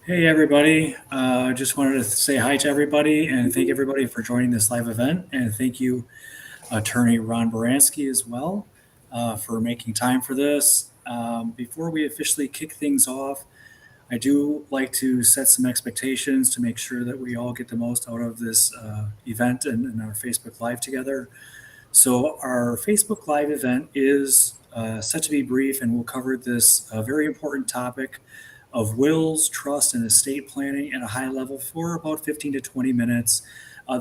Hey, everybody. I just wanted to say hi to everybody and thank everybody for joining this live event. And thank you, Attorney Ron Baranski, as well, for making time for this. Before we officially kick things off, I do like to set some expectations to make sure that we all get the most out of this event and our Facebook Live together. So, our Facebook Live event is set to be brief, and we'll cover this very important topic of wills, trust, and estate planning at a high level for about 15 to 20 minutes.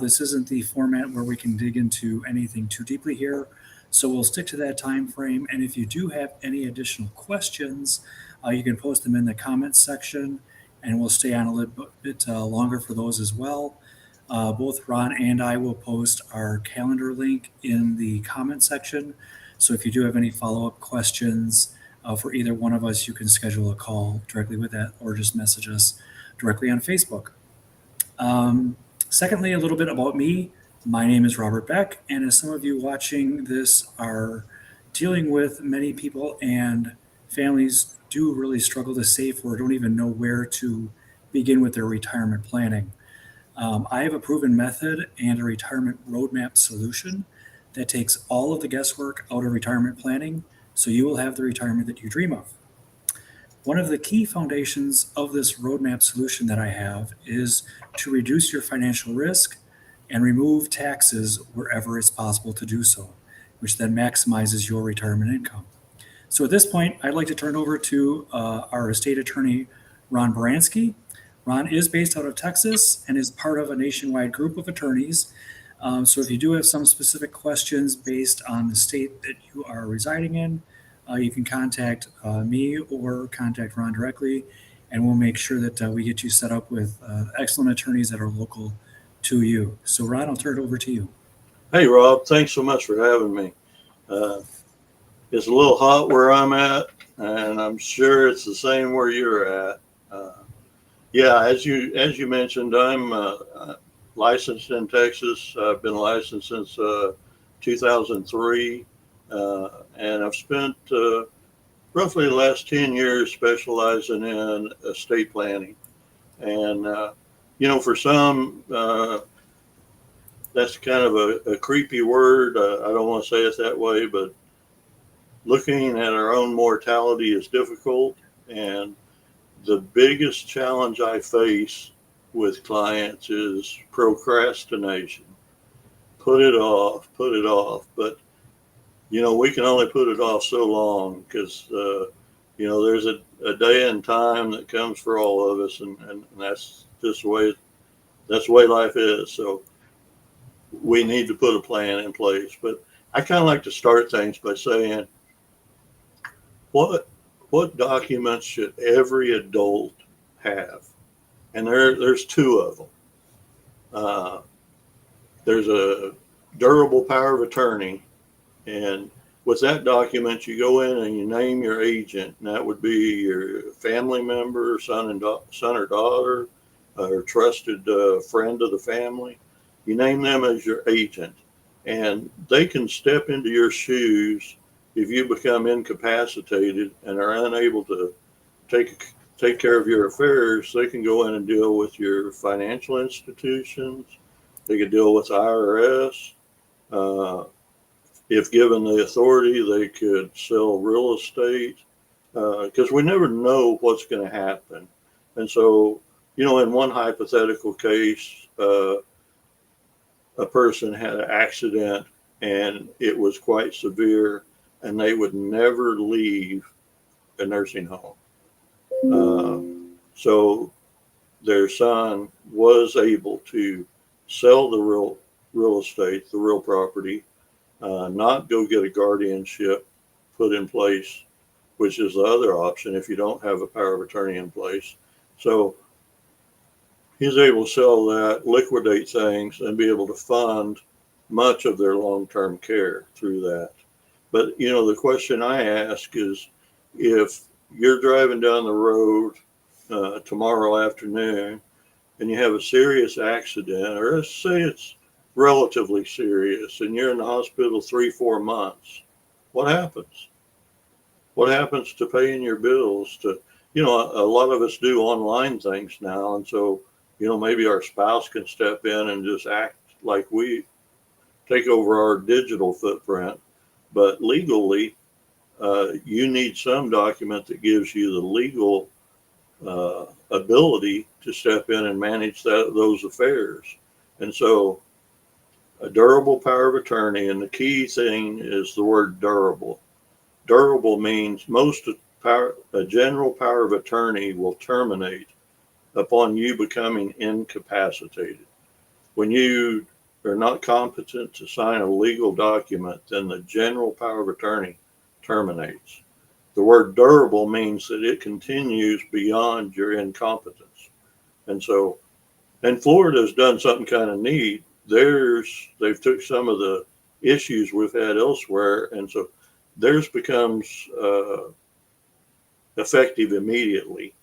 This isn't the format where we can dig into anything too deeply here, so we'll stick to that time frame. And if you do have any additional questions, you can post them in the comments section, and we'll stay on a little bit longer for those as well. Both Ron and I will post our calendar link in the comment section. So if you do have any follow up questions for either one of us, you can schedule a call directly with that or just message us directly on Facebook. Secondly, a little bit about me. My name is Robert Beck, and as some of you watching this are dealing with, many people and families do really struggle to save or don't even know where to begin with their retirement planning. I have a proven method and a retirement roadmap solution that takes all of the guesswork out of retirement planning so you will have the retirement that you dream of. One of the key foundations of this roadmap solution that I have is to reduce your financial risk and remove taxes wherever it's possible to do so, which then maximizes your retirement income. So at this point, I'd like to turn over to our estate attorney, Ron Baranski. Ron is based out of Texas and is part of a nationwide group of attorneys. So if you do have some specific questions based on the state that you are residing in, you can contact me or contact Ron directly, and we'll make sure that we get you set up with excellent attorneys that are local to you. So, Ron, I'll turn it over to you. Hey, Rob, thanks so much for having me. Uh, it's a little hot where I'm at, and I'm sure it's the same where you're at. Yeah, as you mentioned, I'm licensed in Texas. I've been licensed since 2003, and I've spent roughly the last 10 years specializing in estate planning. And for some, that's kind of a creepy word. I don't want to say it that way, but looking at our own mortality is difficult. And the biggest challenge I face with clients is procrastination. Put it off, put it off. But, we can only put it off so long because, there's a day and time that comes for all of us. And that's just that's the way life is. So we need to put a plan in place. But I kind of like to start things by saying, what documents should every adult have? And there's two of them. There's a durable power of attorney, and with that document, you go in and you name your agent, and that would be your family member, son or daughter, or trusted friend of the family. You name them as your agent, and they can step into your shoes if you become incapacitated and are unable to take care of your affairs. They can go in and deal with your financial institutions. They could deal with IRS. If given the authority, they could sell real estate because we never know what's going to happen. And so, in one hypothetical case, a person had an accident and it was quite severe, and they would never leave a nursing home. So their son was able to sell the real estate, the real property, not go get a guardianship put in place, which is the other option if you don't have a power of attorney in place. So he's able to sell that, liquidate things, and be able to fund much of their long-term care through that. But, the question I ask is, if you're driving down the road tomorrow afternoon and you have a serious accident, or let's say it's relatively serious, and you're in the hospital 3-4 months, what happens? What happens to paying your bills, to a lot of us do online things now. And so, maybe our spouse can step in and just act like we take over our digital footprint. But legally, you need some document that gives you the legal ability to step in and manage those affairs. And so, a durable power of attorney, and the key thing is the word durable. Durable means a general power of attorney will terminate upon you becoming incapacitated. When you are not competent to sign a legal document, then the general power of attorney terminates. The word durable means that it continues beyond your incompetence. And so, and Florida's done something kind of neat. They've took some of the issues we've had elsewhere, and so theirs becomes effective immediately.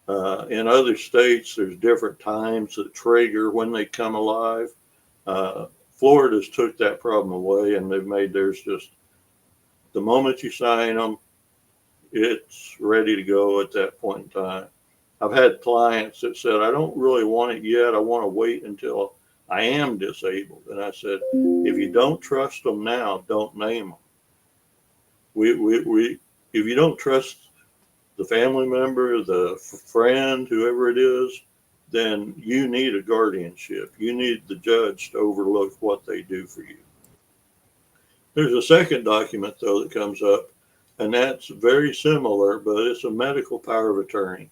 In other states, there's different times that trigger when they come alive. Florida's took that problem away, and they've made theirs just the moment you sign them, it's ready to go at that point in time. I've had clients that said, I don't really want it yet. I want to wait until I am disabled. And I said, if you don't trust them now, don't name them. If you don't trust the family member, the friend, whoever it is, then you need a guardianship. You need the judge to overlook what they do for you. There's a second document, though, that comes up, and that's very similar, but it's a medical power of attorney.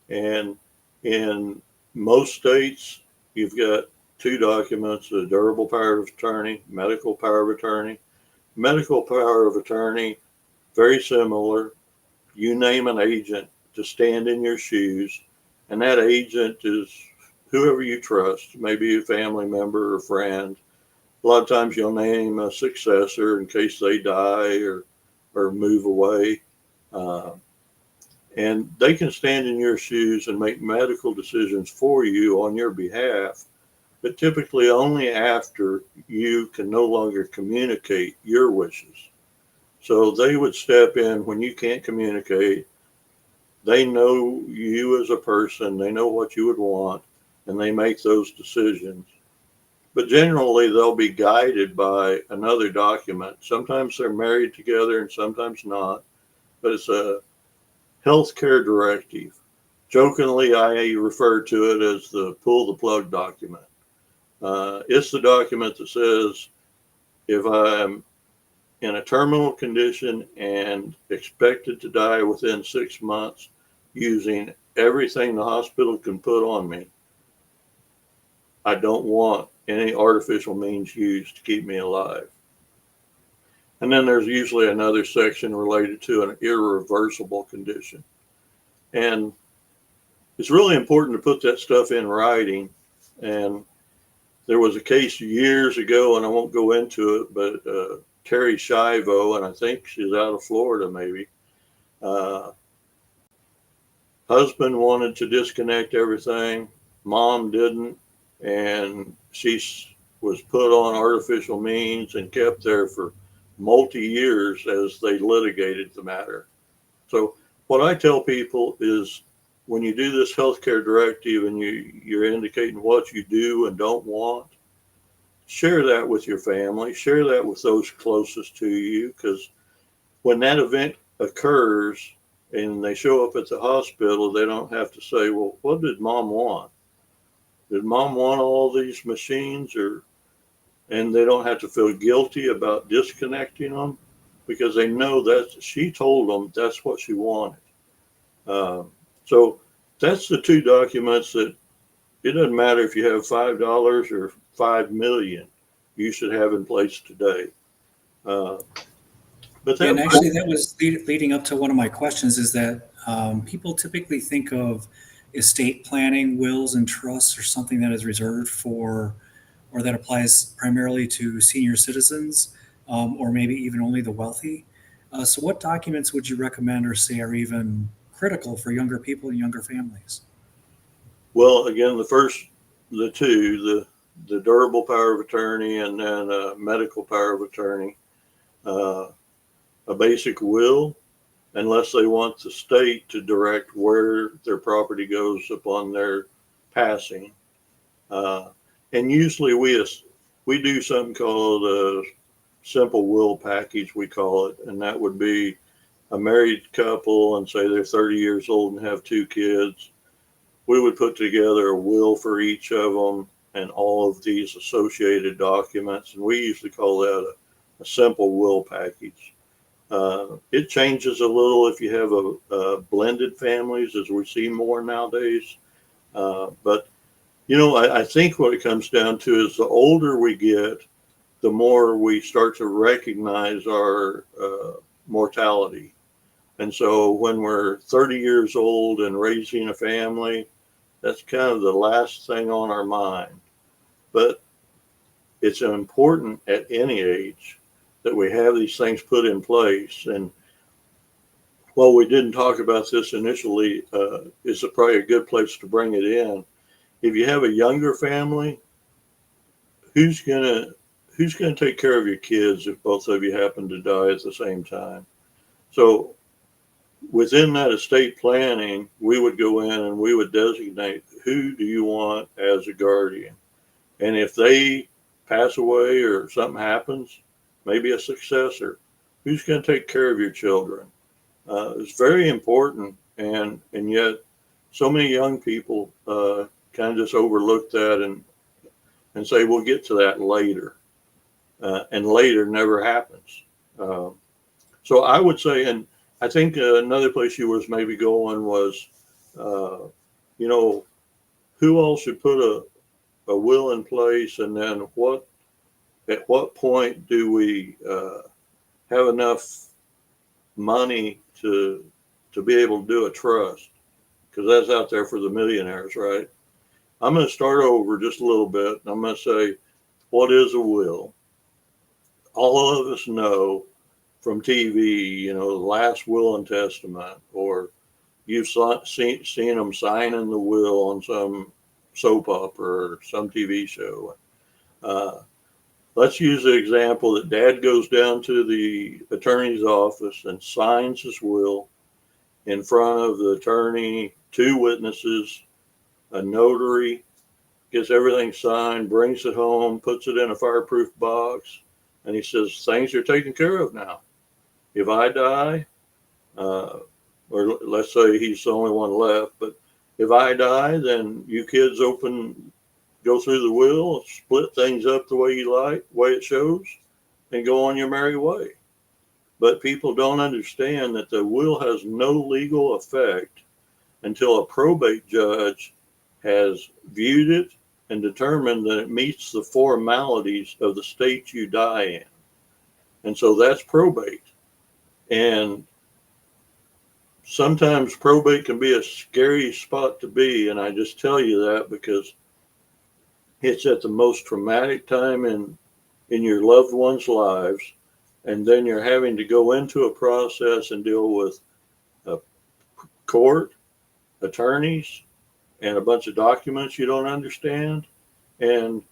And in most states, you've got two documents: a durable power of attorney, medical power of attorney. Medical power of attorney, very similar. You name an agent to stand in your shoes, and that agent is whoever you trust, maybe a family member or friend. A lot of times you'll name a successor in case they die or move away. And they can stand in your shoes and make medical decisions for you on your behalf, but typically only after you can no longer communicate your wishes. So they would step in when you can't communicate. They know you as a person, they know what you would want, and they make those decisions. But generally, they'll be guided by another document. Sometimes they're married together and sometimes not, but it's a healthcare directive. Jokingly, I refer to it as the pull the plug document. It's the document that says if I'm in a terminal condition and expected to die within 6 months using everything the hospital can put on me, I don't want any artificial means used to keep me alive. And then there's usually another section related to an irreversible condition. And it's really important to put that stuff in writing. And there was a case years ago, and I won't go into it, but Terry Schiavo, and I think she's out of Florida maybe, husband wanted to disconnect everything, mom didn't, and she was put on artificial means and kept there for multi-years as they litigated the matter. So what I tell people is when you do this healthcare directive and you're indicating what you do and don't want, share that with your family, share that with those closest to you, because when that event occurs and they show up at the hospital, they don't have to say, well, what did mom want? Did mom want all these machines? And they don't have to feel guilty about disconnecting them because they know that she told them that's what she wanted. So that's the two documents that it doesn't matter if you have $5 or 5 million, you should have in place today. But And actually, that was leading up to one of my questions is that people typically think of estate planning, wills, and trusts, or something that is reserved for, or that applies primarily to senior citizens, or maybe even only the wealthy. So, what documents would you recommend or say are even critical for younger people and younger families? Well, again, the two, the durable power of attorney and then medical power of attorney, a basic will, unless they want the state to direct where their property goes upon their passing. Uh, and usually we do something called a simple will package, we call it, and that would be a married couple and say they're 30 years old and have 2 kids. We would put together a will for each of them and all of these associated documents, and we usually call that a simple will package. It changes a little if you have a blended families, as we see more nowadays. But I think what it comes down to is the older we get, the more we start to recognize our mortality. And so when we're 30 years old and raising a family, that's kind of the last thing on our mind. But it's important at any age that we have these things put in place. And while we didn't talk about this initially, it's probably a good place to bring it in. If you have a younger family, who's gonna take care of your kids if both of you happen to die at the same time? So within that estate planning, we would go in and we would designate who do you want as a guardian. And if they pass away or something happens, maybe a successor, who's going to take care of your children? It's very important, and yet so many young people kind of just overlook that and say we'll get to that later, and later never happens. So I would say, and I think another place you was maybe going was, you know, who all should put a will in place, and then at what point do we have enough money to be able to do a trust? Because that's out there for the millionaires, right? I'm going to start over just a little bit. I'm going to say, what is a will? All of us know from TV, the last will and testament, or you've seen them signing the will on some soap opera or some TV show. Let's use the example that dad goes down to the attorney's office and signs his will in front of the attorney, 2 witnesses, a notary, gets everything signed, brings it home, puts it in a fireproof box, and he says, things are taken care of now. If I die, or let's say he's the only one left, but if I die, then you kids go through the will, split things up the way you like, way it shows, and go on your merry way. But people don't understand that the will has no legal effect until a probate judge has viewed it and determined that it meets the formalities of the state you die in. And so that's probate. And sometimes probate can be a scary spot to be. And I just tell you that because it's at the most traumatic time in your loved ones' lives. And then you're having to go into a process and deal with a court, attorneys, and a bunch of documents you don't understand. And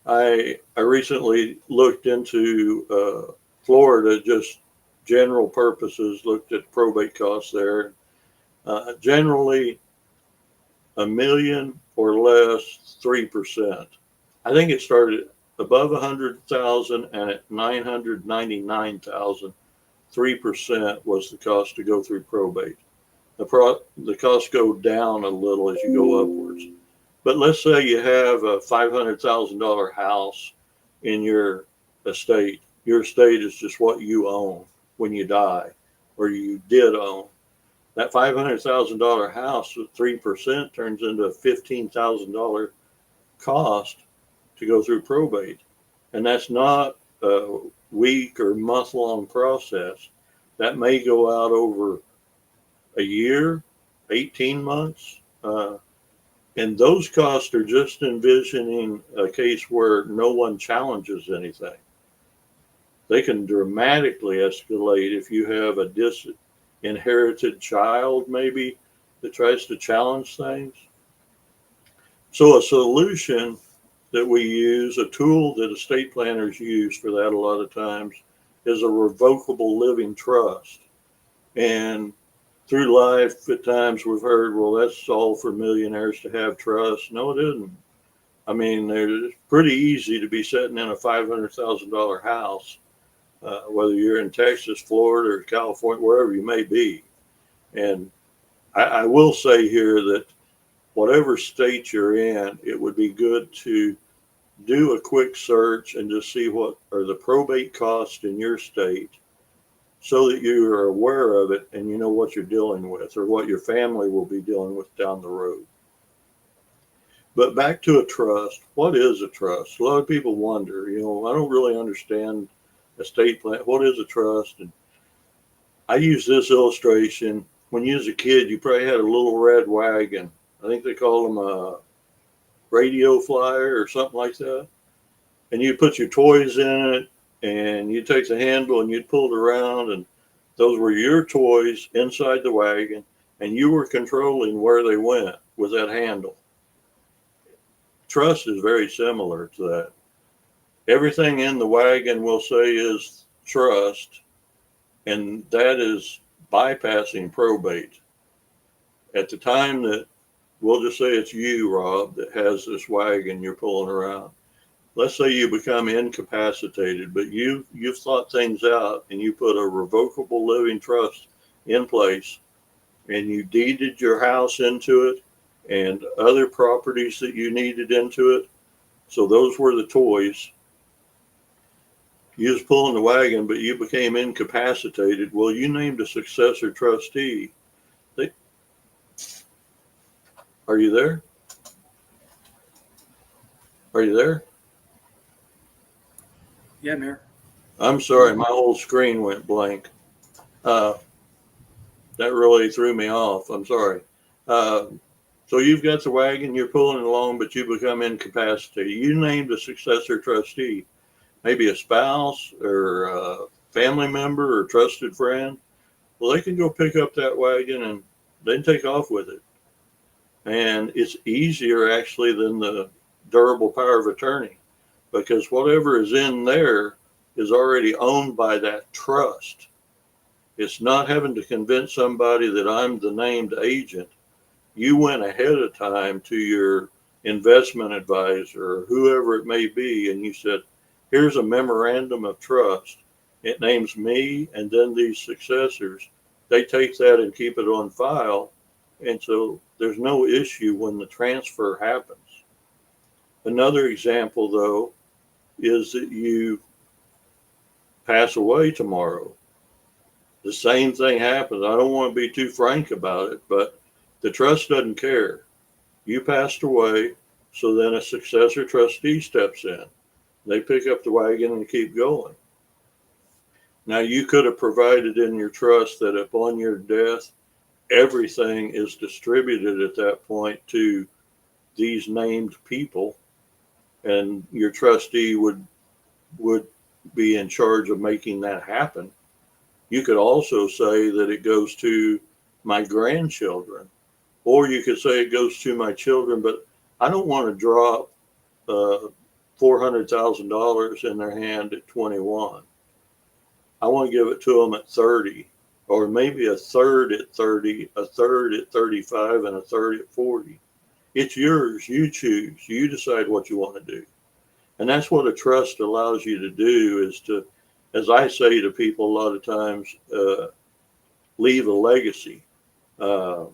I recently looked into Florida, just general purposes, looked at probate costs there. Generally, $1 million or less, 3%. I think it started above 100,000 and at 999,000, 3% was the cost to go through probate. The costs go down a little as you go upwards. But let's say you have a $500,000 house in your estate. Your estate is just what you own when you die, or you did own. That $500,000 house with 3% turns into a $15,000 cost to go through probate. And that's not a week or month long process. That may go out over a year, 18 months. And those costs are just envisioning a case where no one challenges anything. They can dramatically escalate if you have a disinherited child, maybe, that tries to challenge things. So a solution that we use, a tool that estate planners use for that a lot of times, is a revocable living trust. And through life, at times we've heard, well, that's all for millionaires to have trust. No, it isn't. I mean, it's pretty easy to be sitting in a $500,000 house, whether you're in Texas, Florida, or California, wherever you may be. And I will say here that whatever state you're in, it would be good to do a quick search and just see what are the probate costs in your state so that you are aware of it and you know what you're dealing with or what your family will be dealing with down the road. But back to a trust. What is a trust? A lot of people wonder, I don't really understand estate plan. What is a trust? And I use this illustration. When you was a kid, you probably had a little red wagon. I think they call them a radio flyer or something like that. And you put your toys in it and you take the handle and you'd pull it around, and those were your toys inside the wagon, and you were controlling where they went with that handle. Trust is very similar to that. Everything in the wagon will say is trust, and that is bypassing probate. At the time that, we'll just say it's you, Rob, that has this wagon you're pulling around. Let's say you become incapacitated, but you've thought things out and you put a revocable living trust in place, and you deeded your house into it and other properties that you needed into it. So those were the toys. You was pulling the wagon, but you became incapacitated. Well, you named a successor trustee. Are you there? Are you there? Yeah, Mayor. I'm sorry, my whole screen went blank. Uh, that really threw me off. I'm sorry. Uh, so you've got the wagon, you're pulling it along, but you become incapacitated. You named a successor trustee, maybe a spouse or a family member or trusted friend. Well, they can go pick up that wagon and then take off with it. And it's easier actually than the durable power of attorney, because whatever is in there is already owned by that trust. It's not having to convince somebody that I'm the named agent. You went ahead of time to your investment advisor or whoever it may be, and you said, here's a memorandum of trust. It names me and then these successors. They take that and keep it on file. And so there's no issue when the transfer happens. Another example, though, is that you pass away tomorrow. The same thing happens. I don't want to be too frank about it, but the trust doesn't care. You passed away, so then a successor trustee steps in. They pick up the wagon and keep going. Now, you could have provided in your trust that upon your death, everything is distributed at that point to these named people, and your trustee would be in charge of making that happen. You could also say that it goes to my grandchildren, or you could say it goes to my children, but I don't want to drop $400,000 in their hand at 21. I want to give it to them at 30, or maybe a third at 30, a third at 35, and a third at 40. It's yours. You choose. You decide what you want to do. And that's what a trust allows you to do, is to, as I say to people a lot of times, leave a legacy. Uh,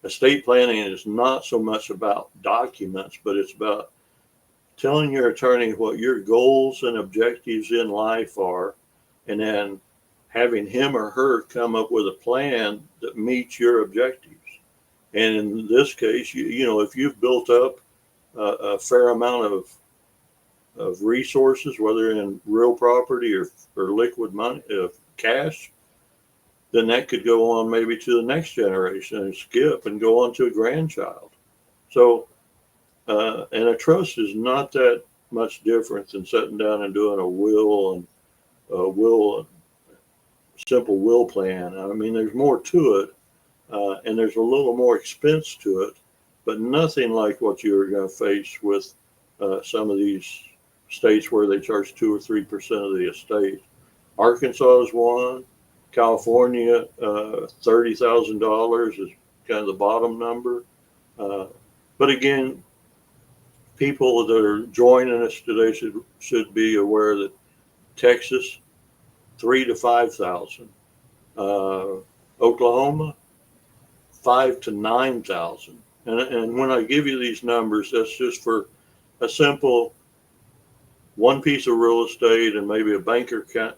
Estate planning is not so much about documents, but it's about telling your attorney what your goals and objectives in life are, and then having him or her come up with a plan that meets your objectives. And in this case, if you've built up a fair amount of resources, whether in real property or liquid money, cash, then that could go on maybe to the next generation and skip and go on to a grandchild. So, and a trust is not that much different than sitting down and doing a simple will plan. I mean, there's more to it, and there's a little more expense to it, but nothing like what you're going to face with some of these states where they charge 2 or 3% of the estate. Arkansas is one. California, $30,000 is kind of the bottom number. Uh, but again, people that are joining us today should be aware that Texas, 3 to 5,000. Oklahoma, 5 to 9,000. And when I give you these numbers, that's just for a simple one piece of real estate and maybe a bank account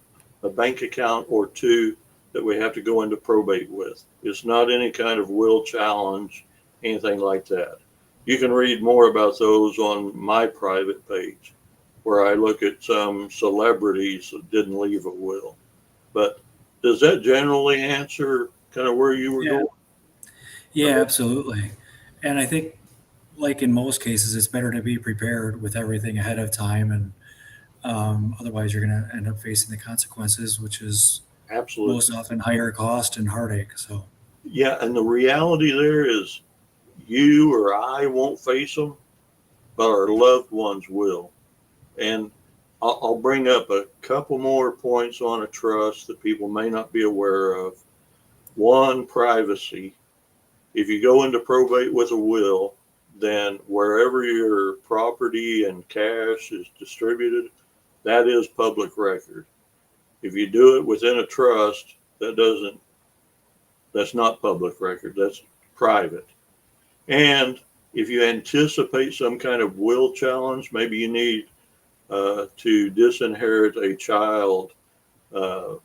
or two that we have to go into probate with. It's not any kind of will challenge, anything like that. You can read more about those on my private page, where I look at some celebrities that didn't leave a will. But does that generally answer kind of where you were Yeah, going? yeah, absolutely. And I think, like in most cases, it's better to be prepared with everything ahead of time, and otherwise you're going to end up facing the consequences, which is Absolutely. most often higher cost and heartache. So, Yeah, and the reality there is you or I won't face them, but our loved ones will. And I'll bring up a couple more points on a trust that people may not be aware of. One, privacy. If you go into probate with a will, then wherever your property and cash is distributed, that is public record. If you do it within a trust, that's not public record. That's private. And if you anticipate some kind of will challenge, maybe you need to disinherit a child uh,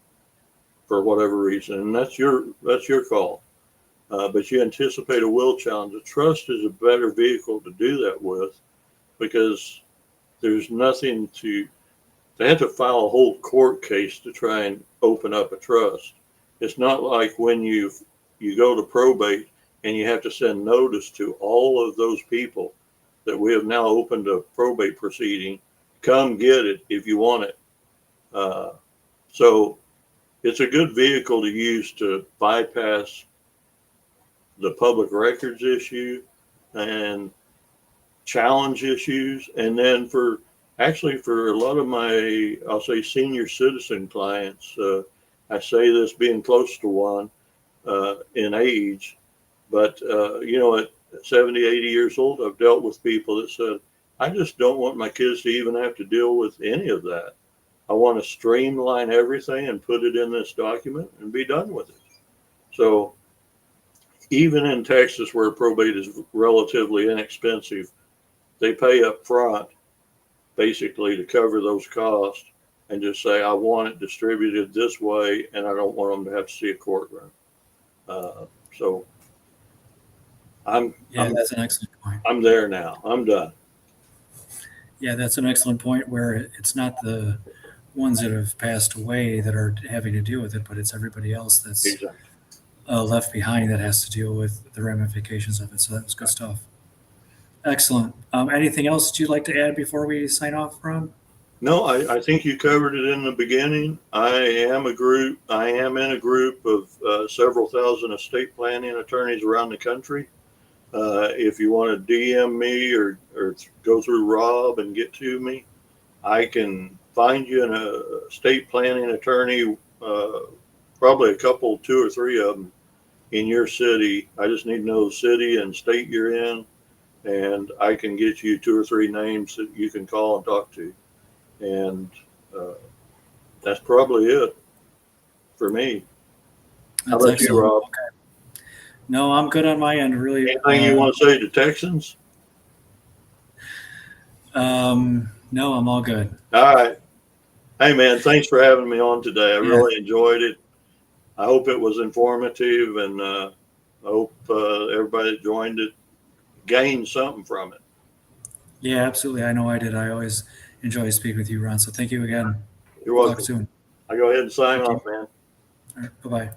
for whatever reason, and that's your call. But you anticipate a will challenge. A trust is a better vehicle to do that with because there's nothing to. They have to file a whole court case to try and open up a trust. It's not like when you go to probate and you have to send notice to all of those people that we have now opened a probate proceeding. Come get it if you want it. Uh, so it's a good vehicle to use to bypass the public records issue and challenge issues. And then for a lot of my, I'll say senior citizen clients, I say this being close to one in age, but at 70, 80 years old, I've dealt with people that said, I just don't want my kids to even have to deal with any of that. I want to streamline everything and put it in this document and be done with it. So even in Texas, where probate is relatively inexpensive, they pay up front basically to cover those costs and just say, I want it distributed this way, and I don't want them to have to see a courtroom. So I'm yeah, I'm that's an excellent point. I'm there now. I'm done. Yeah, that's an excellent point where it's not the ones that have passed away that are having to deal with it, but it's everybody else that's Exactly. left behind that has to deal with the ramifications of it. So that was good stuff. Excellent. Anything else that you'd like to add before we sign off, Ron? No, I think you covered it in the beginning. I am in a group of several thousand estate planning attorneys around the country. If you want to DM me or go through Rob and get to me, I can find you an estate planning attorney, probably a couple, two or three of them in your city. I just need to know the city and state you're in, and I can get you two or three names that you can call and talk to. And uh, that's probably it for me. How That's about you, excellent. Rob? No, I'm good on my end. Really. Anything you want to say to Texans? No, I'm all good. All right. Hey, man, thanks for having me on today. I Yeah, really enjoyed it. I hope it was informative, and I hope everybody that joined it gained something from it. yeah, absolutely. I know I did. I always enjoy speaking with you, Ron. So thank you again. You're We'll talk welcome. soon. I go ahead and sign Thank you. off, man. All right. Bye bye.